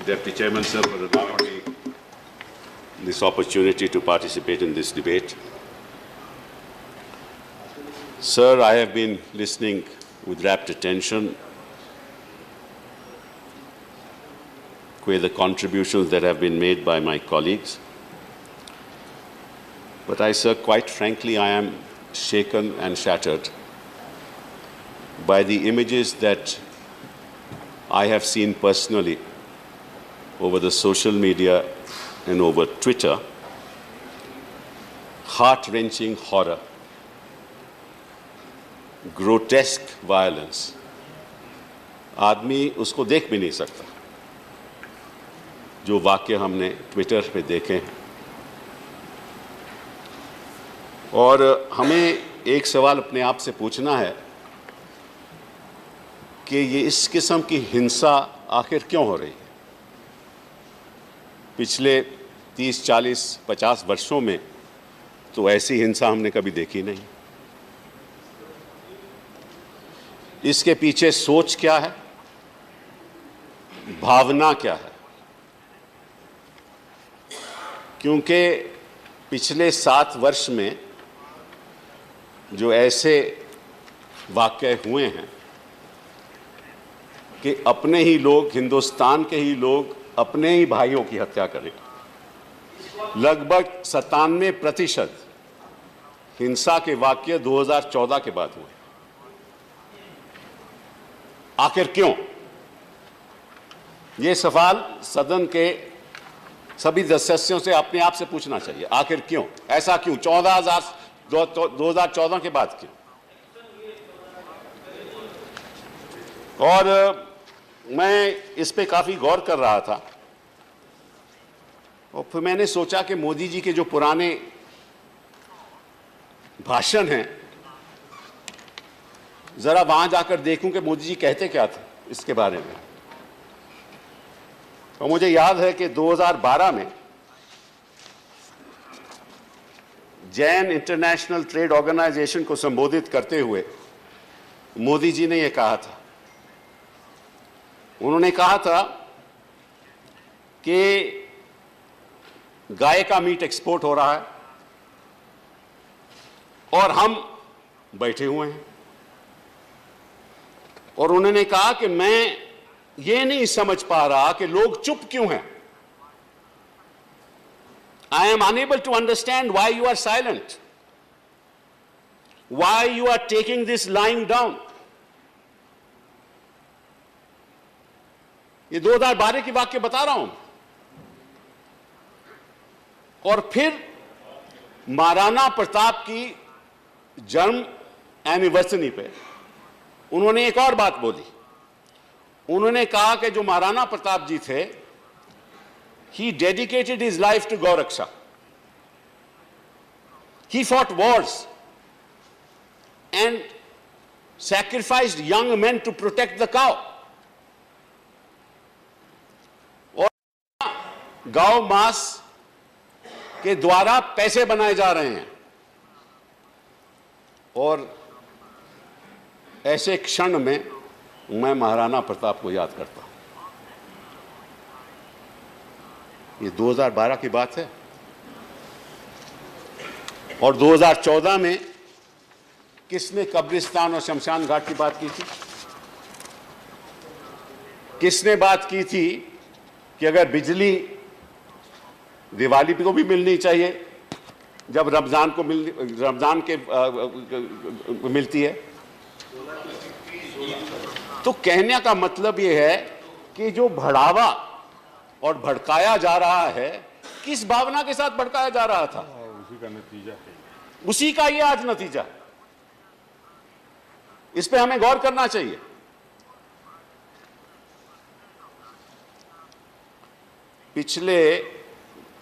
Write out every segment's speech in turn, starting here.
Deputy Chairman, sir, for allowing me this opportunity to participate in this debate. Sir, I have been listening with rapt attention to the contributions that have been made by my colleagues. But sir, quite frankly, I am shaken and shattered by the images that I have seen personally over the social media and over Twitter. Heart-wrenching horror, grotesque violence. आदमी उसको देख भी नहीं सकता जो वाक्य हमने Twitter पे देखे हैं। और हमें एक सवाल अपने आप से पूछना है कि ये इस किस्म की हिंसा आखिर क्यों हो रही है। पिछले 30, 40, 50 वर्षों में तो ऐसी हिंसा हमने कभी देखी नहीं। इसके पीछे सोच क्या है, भावना क्या है? क्योंकि पिछले 7 वर्ष में जो ऐसे वाक़ये हुए हैं कि अपने ही लोग, हिंदुस्तान के ही लोग अपने ही भाइयों की हत्या करें। लगभग 97% हिंसा के वाक़ये 2014 के बाद हुए। आखिर क्यों? ये सवाल सदन के सभी सदस्यों से अपने आप से पूछना चाहिए। आखिर क्यों? ऐसा क्यों? 2014 के बाद क्यों? और मैं इस पे काफ़ी गौर कर रहा था और फिर मैंने सोचा कि मोदी जी के जो पुराने भाषण हैं, ज़रा वहाँ जाकर देखूं कि मोदी जी कहते क्या थे इसके बारे में। और मुझे याद है कि 2012 में जैन इंटरनेशनल ट्रेड ऑर्गेनाइजेशन को संबोधित करते हुए मोदी जी ने यह कहा था। उन्होंने कहा था कि गाय का मीट एक्सपोर्ट हो रहा है और हम बैठे हुए हैं। और उन्होंने कहा कि मैं ये नहीं समझ पा रहा कि लोग चुप क्यों हैं। I am unable to understand why you are silent, why you are taking this lying down. ये 2012 की वाक्य बता रहा हूं। और फिर महाराणा प्रताप की जन्म एनिवर्सरी पे उन्होंने एक और बात बोली। उन्होंने कहा कि जो महाराणा प्रताप जी थे, he dedicated his life to Gauraksha. He fought wars and sacrificed young men to protect the cow. और गौ मांस के द्वारा पैसे बनाए जा रहे हैं। और ऐसे क्षण में मैं महाराणा प्रताप को याद करता हूं। ये 2012 की बात है। और 2014 में किसने कब्रिस्तान और शमशान घाट की बात की थी? किसने बात की थी कि अगर बिजली दिवाली को भी मिलनी चाहिए जब रमजान के मिलती है? तो कहने का मतलब यह है कि जो बढ़ावा और भड़काया जा रहा है, किस भावना के साथ भड़काया जा रहा था? उसी का नतीजा है, उसी का ये आज नतीजा है। इस पे हमें गौर करना चाहिए। पिछले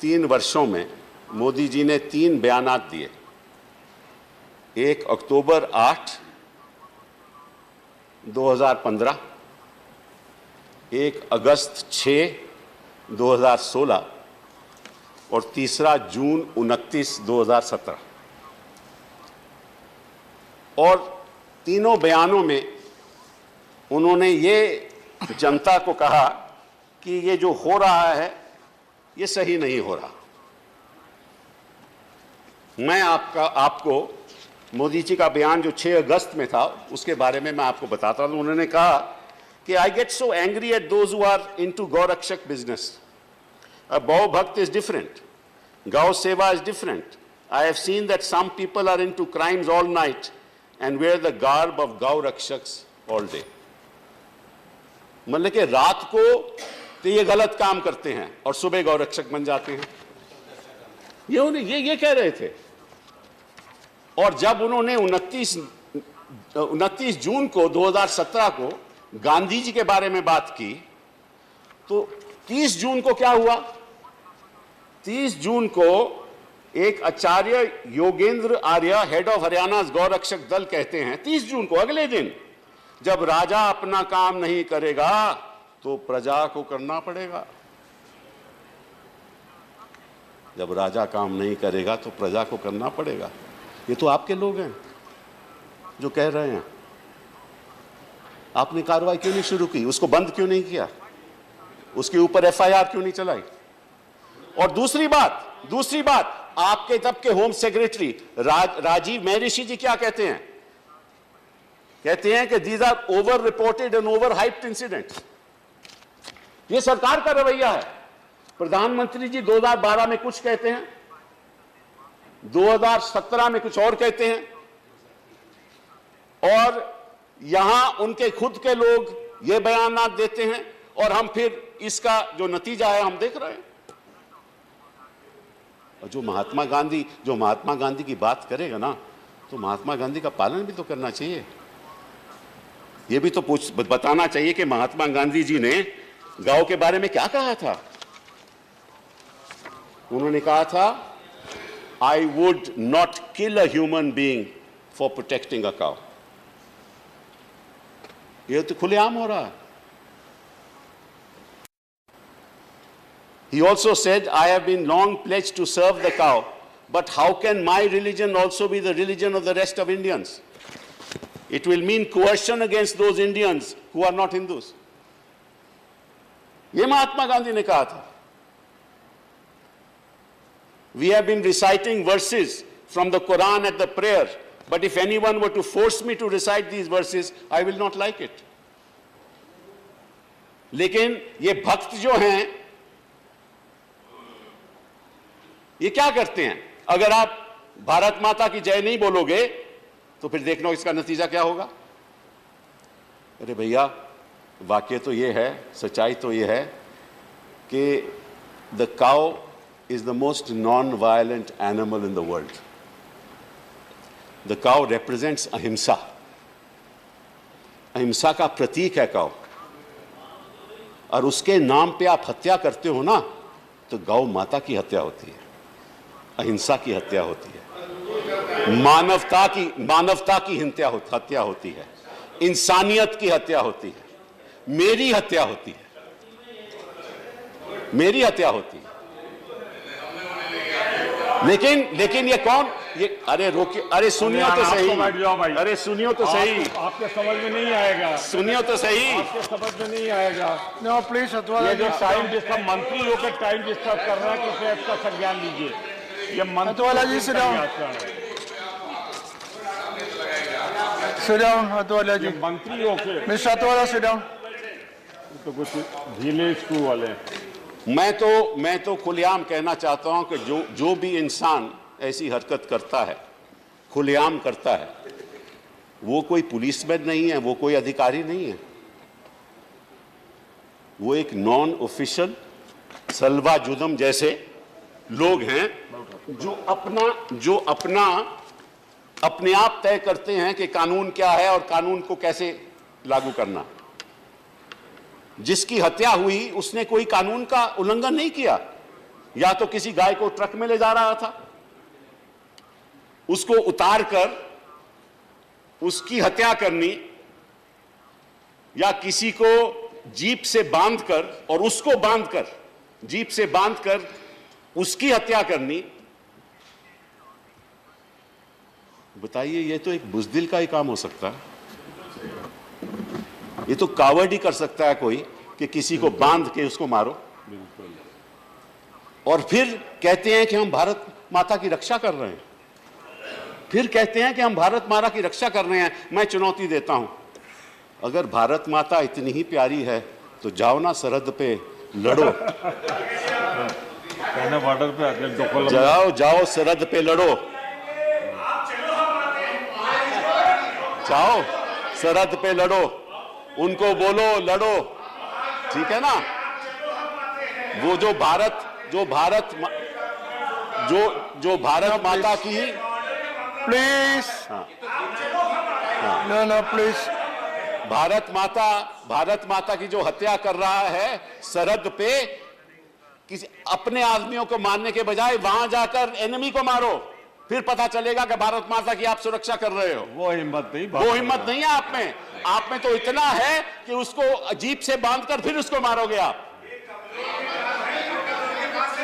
3 वर्षों में मोदी जी ने 3 बयानात दिए। एक अक्टूबर 8, 2015, एक अगस्त 6, 2016 और तीसरा जून 29, 2017। और तीनों बयानों में उन्होंने ये जनता को कहा कि ये जो हो रहा है ये सही नहीं हो रहा। मैं आपको मोदी जी का बयान जो 6 अगस्त में था उसके बारे में मैं आपको बताता हूं। उन्होंने कहा कि I get so angry at those who are into gaurakshak business. Gau bhakt is different, gau seva is different. I have seen that some people are into crimes all night and wear the garb of gau rakshaks all day. मतलब कि रात को तो ये गलत काम करते हैं और सुबह गौ रक्षक बन जाते हैं। ये कह रहे थे। और जब उन्होंने 29 जून को 2017 को गांधी जी के बारे में बात की, तो 30 जून को क्या हुआ? 30 जून को एक आचार्य योगेंद्र आर्य, हेड ऑफ हरियाणा गौरक्षक दल, कहते हैं 30 जून को, अगले दिन, जब राजा अपना काम नहीं करेगा तो प्रजा को करना पड़ेगा। जब राजा काम नहीं करेगा तो प्रजा को करना पड़ेगा। ये तो आपके लोग हैं जो कह रहे हैं। आपने कार्रवाई क्यों नहीं शुरू की? उसको बंद क्यों नहीं किया? उसके ऊपर एफआईआर क्यों नहीं चलाई? और दूसरी बात आपके तब के होम सेक्रेटरी राजीव महर्षि जी क्या कहते हैं? कहते हैं कि these are over reported and over hyped incidents. ये सरकार का रवैया है। प्रधानमंत्री जी 2012 में कुछ कहते हैं, 2017 में कुछ और कहते हैं, और यहां उनके खुद के लोग ये बयान देते हैं, और हम फिर इसका जो नतीजा है हम देख रहे हैं। और जो महात्मा गांधी की बात करेगा ना, तो महात्मा गांधी का पालन भी तो करना चाहिए। ये भी तो बताना चाहिए कि महात्मा गांधी जी ने गांव के बारे में क्या कहा था। उन्होंने कहा था, I would not kill a human being for protecting a cow. ये तो खुलेआम हो रहा है। He also said, I have been long pledged to serve the cow, but how can my religion also be the religion of the rest of Indians? It will mean coercion against those Indians who are not Hindus. ये महात्मा गांधी ने कहा था। We have been reciting verses from the Quran at the prayer, but if anyone were to force me to recite these verses, I will not like it. लेकिन ये भक्त जो हैं, ये क्या करते हैं? अगर आप भारत माता की जय नहीं बोलोगे तो फिर देखना इसका नतीजा क्या होगा। अरे भैया, वाक्य तो ये है, सच्चाई तो ये है कि the cow is the most non-violent animal in the world. The cow represents ahimsa. अहिंसा का प्रतीक है काउ, और उसके नाम पे आप हत्या करते हो ना, तो गौ माता की हत्या होती है, अहिंसा की हत्या होती है, मानवता की हत्या होती है, इंसानियत की हत्या होती है, मेरी हत्या होती है, मेरी हत्या होती है। लेकिन ये कौन? ये अरे रोकिए, अरे सुनियो तो सही, अरे सुनियो तो सही, आपके समझ में नहीं आएगा, सुनियो तो सही, आपके समझ में नहीं आएगा। नो प्लीज, ये जो टाइम डिस्टर्ब, मंत्री होकर टाइम डिस्टर्ब कर रहा है, किसी इसका संज्ञान लीजिए। ये मंत्री जी सिट डाउन, अतवाला जी, मंत्री होकर मिस्टर अतवाला सिट डाउन। तो कुछ ढीले स्क्रू वाले। मैं तो खुलेआम कहना चाहता हूं कि जो भी इंसान ऐसी हरकत करता है, खुलेआम करता है, वो कोई पुलिसमैन नहीं है, वो कोई अधिकारी नहीं है, वो एक नॉन ऑफिशियल सलवा जुदम जैसे लोग हैं जो अपना अपने आप तय करते हैं कि कानून क्या है और कानून को कैसे लागू करना। जिसकी हत्या हुई उसने कोई कानून का उल्लंघन नहीं किया, या तो किसी गाय को ट्रक में ले जा रहा था, उसको उतार कर उसकी हत्या करनी, या किसी को जीप से बांधकर और उसको बांधकर जीप से बांधकर उसकी हत्या करनी। बताइए, ये तो एक बुज़दिल का ही काम हो सकता है। ये तो कावर्ड ही कर सकता है कोई कि किसी को बांध के उसको मारो, और फिर कहते हैं कि हम भारत माता की रक्षा कर रहे हैं, फिर कहते हैं कि हम भारत माता की रक्षा कर रहे हैं। मैं चुनौती देता हूं, अगर भारत माता इतनी ही प्यारी है तो जाओ ना सरहद पे लड़ो, कहना बॉर्डर पे आके जाओ सरहद पे लड़ो, जाओ सरहद पे लड़ो, उनको बोलो लड़ो, ठीक है ना। वो जो भारत माता की, Please. No, no, please. Bharat माता की जो हत्या कर रहा है सरहद पे, किसी अपने आदमियों को मारने के बजाय वहां जाकर एनिमी को मारो, फिर पता चलेगा कि भारत माता की आप सुरक्षा कर रहे हो। वो हिम्मत नहीं है आप में तो इतना है कि उसको जीप से बांधकर फिर उसको मारोगे आप।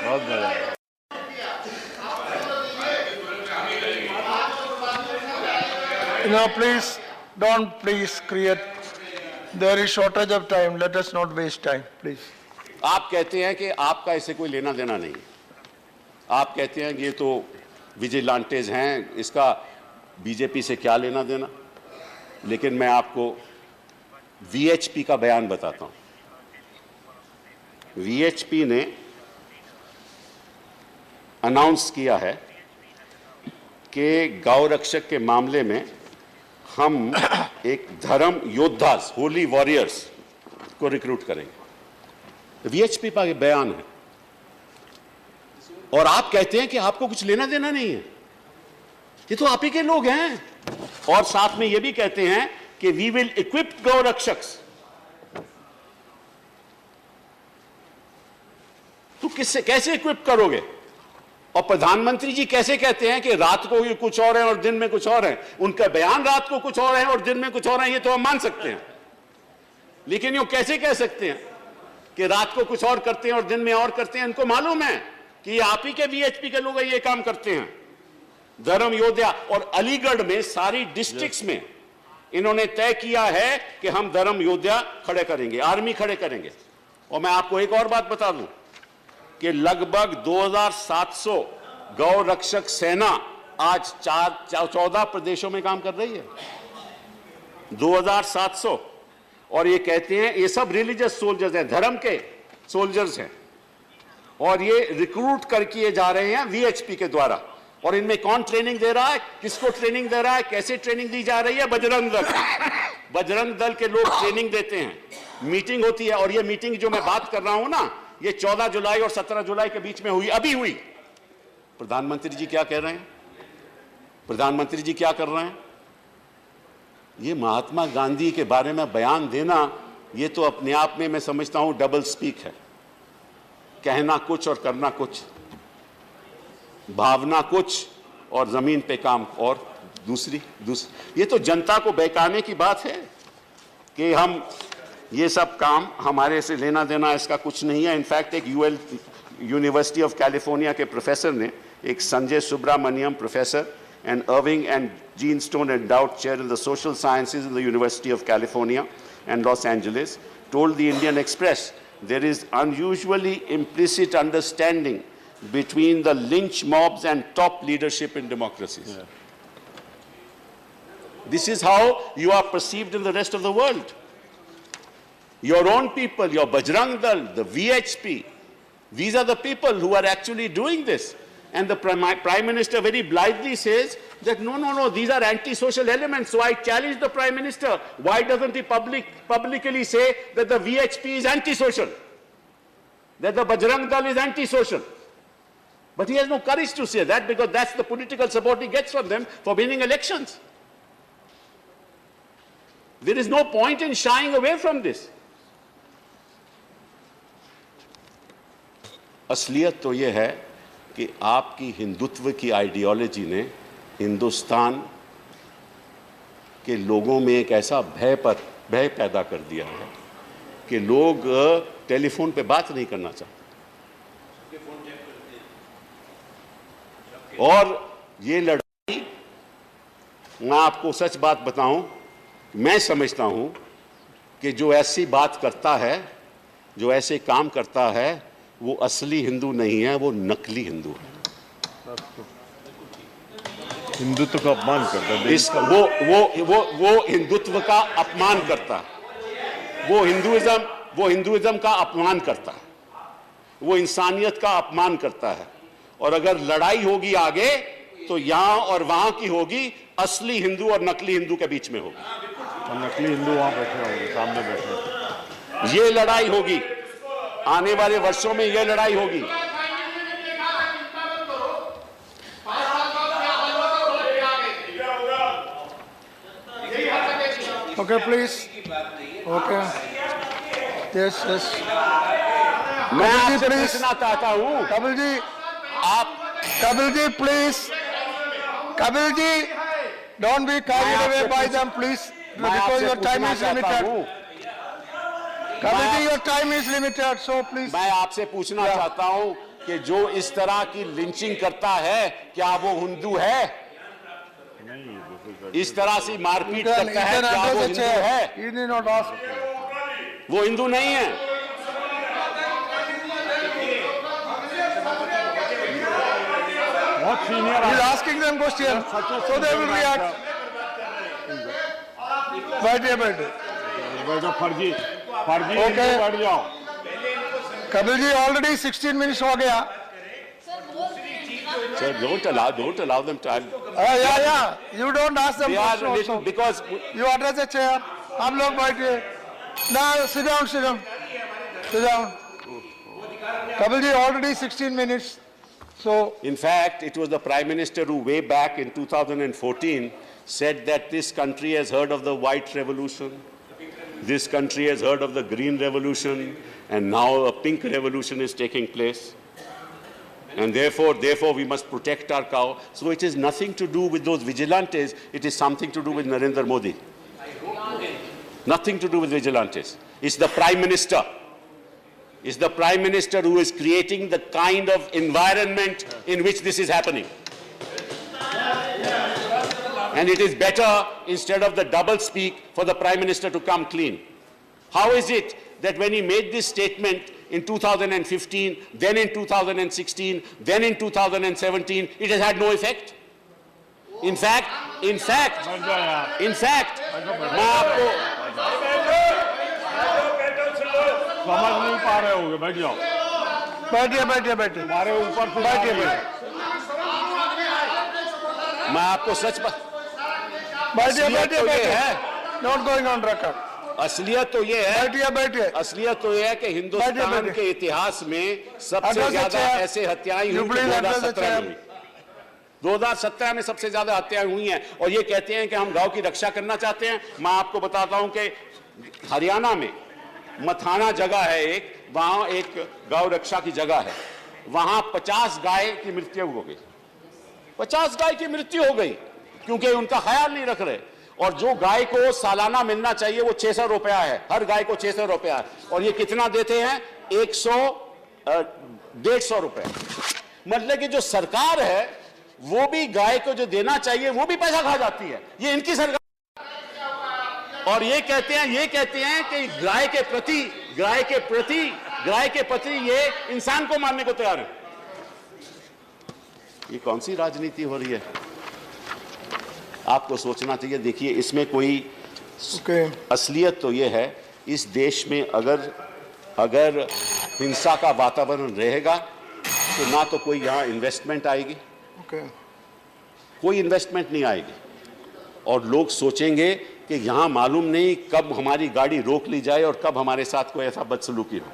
बहुत बड़ा। No, please, don't please create. There is shortage of time. Let us not waste time, please. आप कहते हैं कि आपका इससे कोई लेना देना नहीं, आप कहते हैं कि ये तो विजिलेंटेज हैं, इसका बीजेपी से क्या लेना देना। लेकिन मैं आपको वीएचपी का बयान बताता हूं। वीएचपी ने अनाउंस किया है कि गौ रक्षक के मामले में हम एक धर्म योद्धा, होली वॉरियर्स को रिक्रूट करेंगे। वीएचपी का बयान है, और आप कहते हैं कि आपको कुछ लेना देना नहीं है। ये तो आप ही के लोग हैं। और साथ में ये भी कहते हैं कि वी विल इक्विप गौ रक्षक्स। तो किससे कैसे इक्विप करोगे? और प्रधानमंत्री जी कैसे कहते हैं कि रात को ये कुछ और है और दिन में कुछ और है? उनका बयान रात को कुछ और है और दिन में कुछ और है, ये तो हम मान सकते हैं। लेकिन ये कैसे कह सकते हैं कि रात को कुछ और करते हैं और दिन में और करते हैं? इनको मालूम है कि ये आप ही के वीएचपी के लोग ये काम करते हैं। धर्म योद्धा, और अलीगढ़ में सारी डिस्ट्रिक्ट्स में इन्होंने तय किया है कि हम धर्म योद्धा खड़े करेंगे, आर्मी खड़े करेंगे। और मैं आपको एक और बात बता दूं कि लगभग 2700 गौ रक्षक सेना आज 14 प्रदेशों में काम कर रही है। 2700। और ये कहते हैं ये सब रिलीजियस सोल्जर्स हैं, धर्म के सोल्जर्स हैं, और ये रिक्रूट कर किए जा रहे हैं वीएचपी के द्वारा। और इनमें कौन ट्रेनिंग दे रहा है, किसको ट्रेनिंग दे रहा है, कैसे ट्रेनिंग दी जा रही है? बजरंग दल। बजरंग दल के लोग ट्रेनिंग देते हैं, मीटिंग होती है। और ये मीटिंग जो मैं बात कर रहा हूं ना, ये 14 जुलाई और 17 जुलाई के बीच में हुई, अभी हुई। प्रधानमंत्री जी क्या कह रहे हैं? प्रधानमंत्री जी क्या कर रहे हैं? ये महात्मा गांधी के बारे में बयान देना, ये तो अपने आप में मैं समझता हूं डबल स्पीक है। कहना कुछ और करना कुछ, भावना कुछ और जमीन पे काम और दूसरी। ये तो जनता को बहकाने की बात है कि हम ये सब काम हमारे से लेना देना इसका कुछ नहीं है। इनफैक्ट एक यूनिवर्सिटी ऑफ कैलिफोर्निया के प्रोफेसर ने, एक Sanjay Subrahmanyam professor and Irving and Jean Stone endowed chair in the social sciences in the university of California and Los Angeles, told the Indian Express there is unusually implicit understanding between the lynch mobs and top leadership in democracies. This is how you are perceived in the rest of the world. Your own people, your Bajrang Dal, the VHP, these are the people who are actually doing this. And the Prime Minister very blithely says that no, these are anti-social elements. So I challenge the Prime Minister, why doesn't he publicly say that the VHP is anti-social? That the Bajrang Dal is anti-social? But he has no courage to say that, because that's the political support he gets from them for winning elections. There is no point in shying away from this. असलियत तो ये है कि आपकी हिंदुत्व की ideology ने हिंदुस्तान के लोगों में एक ऐसा भय पैदा कर दिया है कि लोग टेलीफोन पे बात नहीं करना चाहते। और ये लड़ाई, मैं आपको सच बात बताऊं, मैं समझता हूं कि जो ऐसी बात करता है जो ऐसे काम करता है वो असली हिंदू नहीं है, वो नकली हिंदू है। हिंदुत्व का अपमान करता है। इस वो हिंदुत्व का अपमान करता है, वो हिंदुइज्म का अपमान करता है, वो इंसानियत का अपमान करता है। और अगर लड़ाई होगी आगे तो यहां और वहां की होगी, असली हिंदू और नकली हिंदू के बीच में होगी। और नकली हिंदू वहां बैठे होंगे, सामने बैठे। ये लड़ाई होगी आने वाले वर्षों में, ये लड़ाई होगी। Okay, please. Okay. Yes, yes. मैं आपसे please. पूछना चाहता हूं, Kapil ji, please. Kapil ji, don't be carried away by them, please. मैं Because आपसे your time पूछना is चाहता limited. हूं, Kapil ji, your time is limited, so please. मैं आपसे पूछना चाहता हूं कि जो इस तरह की लिंचिंग करता है, क्या वो हिंदू है? इस तरह से मारपीट करता है, क्या वो हिंदू है? You need not ask. वो हिंदू नहीं है। बहुत senior He's asking them questions, so they will react. बैठिए बैठो, फर्जी Okay. बैठ जाओ। कपिल जी ऑलरेडी 16 मिनट्स हो गया। Sir, don't allow them time. Yeah. You don't ask them They are questions little, also. because You address the chair. आप लोग बैठिए। Now sit down. Kapil ji already 16 minutes. So in fact, it was the Prime Minister who way back in 2014 said that this country has heard of the White Revolution, this country has heard of the Green Revolution, and now a Pink Revolution is taking place. And therefore we must protect our cow. So it is nothing to do with those vigilantes, it is something to do with Narendra Modi. Nothing to do with vigilantes. It's the Prime Minister. It's the Prime Minister who is creating the kind of environment in which this is happening. And it is better, instead of the double speak, for the Prime Minister to come clean. How is it that when he made this statement in 2015, then in 2016, then in 2017, it has had no effect? In fact, मैं आपको समझ नहीं पा रहे होगे, बैठ जाओ। बैठिए। हमारे ऊपर से बैठिए। मैं आपको सच बैठिए। Not going on record. असलियत तो ये है, बैठिए। असलियत तो ये है कि हिंदुस्तान बैठिए। के इतिहास में सबसे Address the ज्यादा chair. ऐसे हत्याएं You हुई please address the 2017 में chair. हुई। 2017 में सबसे ज्यादा हत्याएं हुई हैं, और ये कहते हैं कि हम गांव की रक्षा करना चाहते हैं। मैं आपको बताता हूं कि हरियाणा में मथाना जगह है एक, वहां एक गौ रक्षा की जगह है, वहां 50 गाय की मृत्यु हो गई। 50 गाय की मृत्यु हो गई क्योंकि उनका ख्याल नहीं रख रहे। और जो गाय को सालाना मिलना चाहिए वो 600 रुपया है, हर गाय को 600 रुपया है, और ये कितना देते हैं? 150 रुपए। मतलब कि जो सरकार है वो भी गाय को जो देना चाहिए वो भी पैसा खा जाती है, ये इनकी सरकार। और ये कहते हैं कि गाय के प्रति ये इंसान को मारने को तैयार है। ये कौन सी राजनीति हो रही है? आपको सोचना चाहिए। देखिए, इसमें कोई असलियत तो ये है, इस देश में अगर हिंसा का वातावरण रहेगा तो ना तो कोई यहाँ इन्वेस्टमेंट आएगी, कोई इन्वेस्टमेंट नहीं आएगी, और लोग सोचेंगे कि यहाँ मालूम नहीं कब हमारी गाड़ी रोक ली जाए और कब हमारे साथ कोई ऐसा बदसलूकी हो।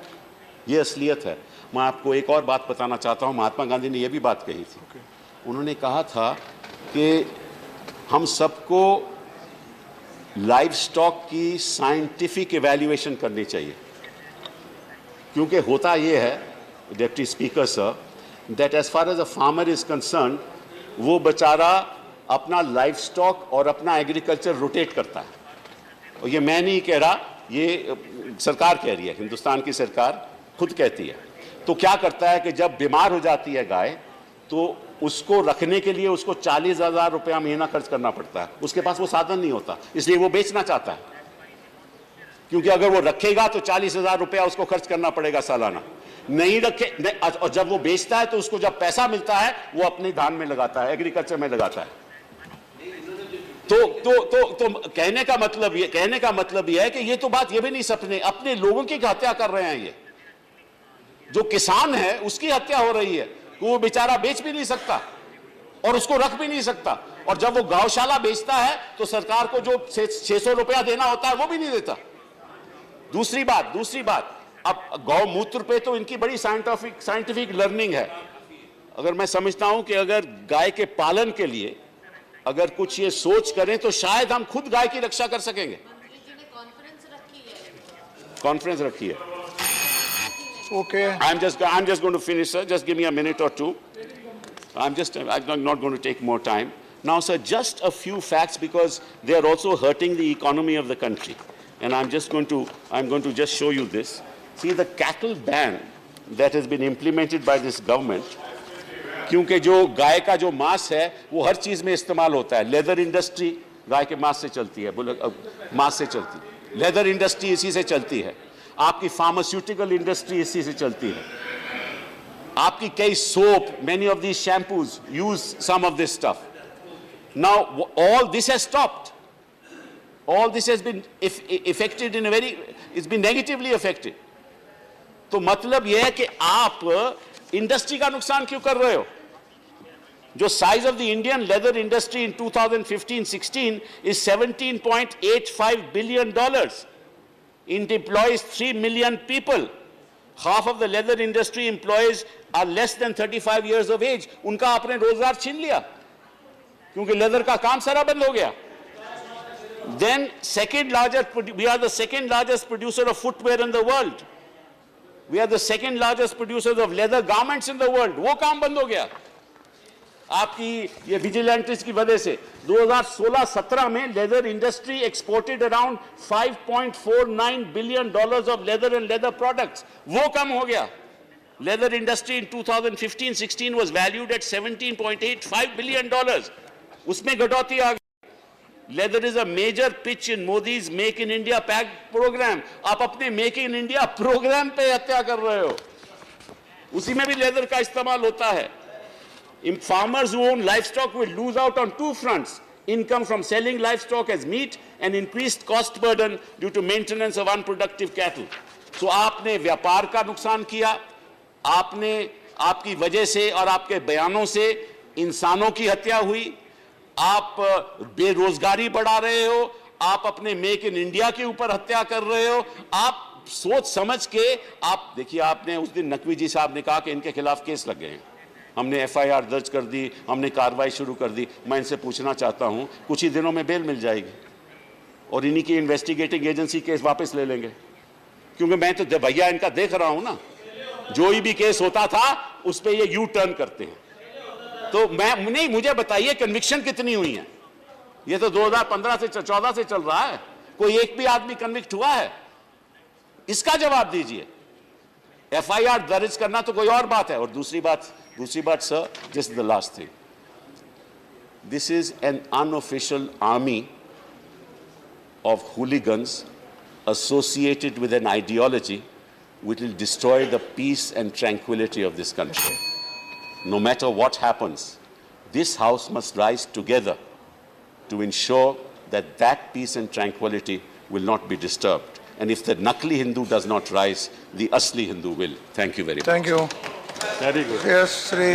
ये असलियत है। मैं आपको एक और बात बताना चाहता हूँ। महात्मा गांधी ने यह भी बात कही थी। उन्होंने कहा था कि हम सबको लाइव स्टॉक की साइंटिफिक इवैल्यूएशन करनी चाहिए, क्योंकि होता यह है, deputy speaker sir, that as far as a farmer is concern, वो बेचारा अपना लाइफ स्टॉक और अपना एग्रीकल्चर रोटेट करता है। और ये मैं नहीं कह रहा, ये सरकार कह रही है, हिंदुस्तान की सरकार खुद कहती है। तो क्या करता है कि जब बीमार हो जाती है गाय, तो उसको रखने के लिए उसको 40,000 रुपया महीना खर्च करना पड़ता है। उसके पास वो साधन नहीं होता, इसलिए वो बेचना चाहता है। क्योंकि अगर वो रखेगा तो 40,000 रुपया उसको खर्च करना पड़ेगा सालाना। नहीं रखे और जब वो बेचता है तो उसको जब पैसा मिलता है वो अपने धान में लगाता है, एग्रीकल्चर में लगाता है। तो कहने का मतलब ये है कि ये तो बात ये भी नहीं सपने, अपने लोगों की हत्या कर रहे हैं। ये जो किसान है उसकी हत्या हो रही है, वो बेचारा बेच भी नहीं सकता और उसको रख भी नहीं सकता, और जब वो गौशाला बेचता है तो सरकार को जो 600 रुपया देना होता है वो भी नहीं देता। दूसरी बात, अब गौमूत्र पे तो इनकी बड़ी साइंटिफिक लर्निंग है। अगर मैं समझता हूं कि अगर गाय के पालन के लिए अगर कुछ ये सोच करें तो शायद हम खुद गाय की रक्षा कर सकेंगे। कॉन्फ्रेंस रखी है। Okay. I'm just going to finish, sir. Just give me a minute or two. I'm not going to take more time. Now, sir, just a few facts, because they are also hurting the economy of the country. And I'm going to just show you this. See, the cattle ban that has been implemented by this government, क्योंकि जो गाय का जो मांस है वो हर चीज में इस्तेमाल होता है। लेदर इंडस्ट्री गाय के मांस से चलती है, मांस से चलती है। लेदर इंडस्ट्री इसी से चलती है। आपकी फार्मास्यूटिकल इंडस्ट्री इसी से चलती है। आपकी कई soap, many of these shampoos use some of this stuff. Now all this has stopped, all this has been affected in a very, it's been negatively affected. तो मतलब यह है कि आप इंडस्ट्री का नुकसान क्यों कर रहे हो? जो size of the Indian leather industry in 2015-16 is $17.85 billion. It employs 3 million people. Half of the leather industry employees are less than 35 years of age. उनका आपने रोजगार छीन लिया क्योंकि लेदर का काम सारा बंद हो गया। Then we are the second largest producer of footwear in the world. We are the second largest producers of leather garments in the world. वो काम बंद हो गया आपकी ये विजिलेंट्स की वजह से। 2016-17 में leather industry exported around $5.49 billion of leather and leather products. वो कम हो गया। Leather industry in 2015-16 was valued at $17.85 billion. उसमें घटौती आ गई। Leather is a major pitch in Modi's Make in India Pact program. आप अपने Make in India program पे हत्या कर रहे हो। उसी में भी लेदर का इस्तेमाल होता है। Farmers who own livestock will lose out on two fronts: income from selling livestock as meat and increased cost burden due to maintenance of unproductive cattle. So आपने व्यापार का नुकसान किया, आपने आपकी वजह से और आपके बयानों से इंसानों की हत्या हुई, आप बेरोजगारी बढ़ा रहे हो, आप अपने मेक इन इंडिया के ऊपर हत्या कर रहे हो। आप सोच समझ के आप देखिए, आपने उस दिन नकवी जी साहब ने कहा कि इनके खिलाफ केस लग गए हैं, हमने FIR दर्ज कर दी, हमने कार्रवाई शुरू कर दी। मैं इनसे पूछना चाहता हूं, कुछ ही दिनों में बेल मिल जाएगी और इन्हीं की इन्वेस्टिगेटिंग एजेंसी केस वापस ले लेंगे, क्योंकि मैं तो भैया इनका देख रहा हूं ना, जो भी केस होता था उस पर ये यू टर्न करते हैं। तो नहीं, मुझे बताइए कन्विक्शन कितनी हुई है? ये तो 2015 से 14 से चल रहा है, कोई एक भी आदमी कन्विक्ट हुआ है? इसका जवाब दीजिए। FIR दर्ज करना तो कोई और बात है। और दूसरी बात sir, just the last thing, this is an unofficial army of hooligans associated with an ideology which will destroy the peace and tranquility of this country. No matter what happens, this house must rise together to ensure that that peace and tranquility will not be disturbed. And if the Nakli Hindu does not rise, the Asli Hindu will. Thank you very much. Thank you. Very good. Yes, Sri.